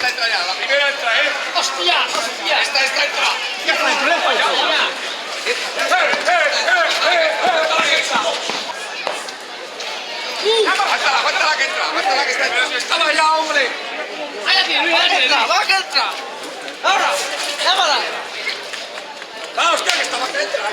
esta entra ya, la primera entra, ¿eh? ¡Hostia! ¡Hostia! Esta entra. ¡Ya está, el teléfono! Aguántala que está entrando. Estaba ya, hombre. ¡Ahí la tiene, Luis! ¡Va que entra! ¡Ahora! ¡Llámala! Vamos, que esta vaca entra.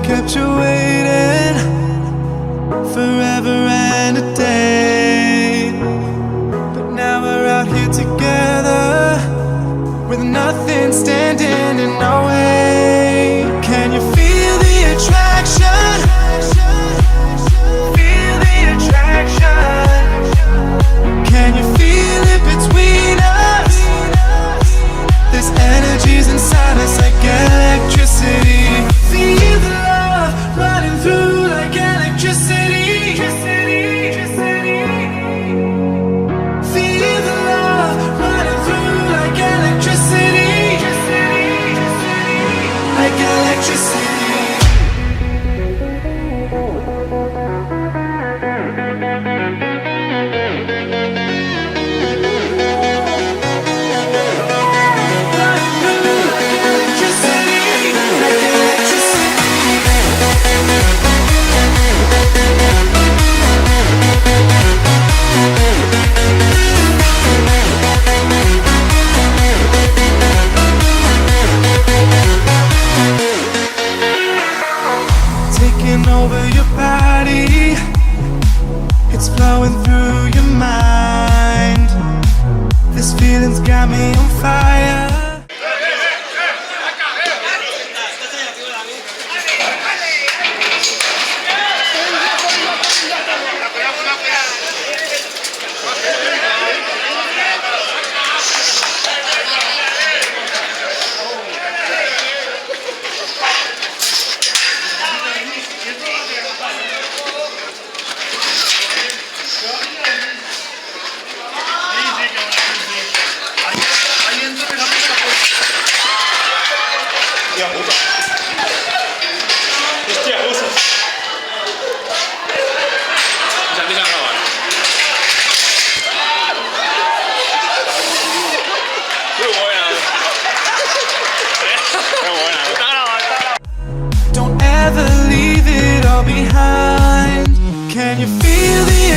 kept you waiting forever and a day. But now we're out here together with nothing standing in our way. Can you feel the attraction? Feel the attraction. Can you feel it between us? This energy's inside us like electricity. Feel the love running through like electricity. Feel the love running through like electricity. Like electricity. Taking over your body, it's flowing through your mind. This feeling's got me on fire. Don't ever leave it all behind. Can you feel the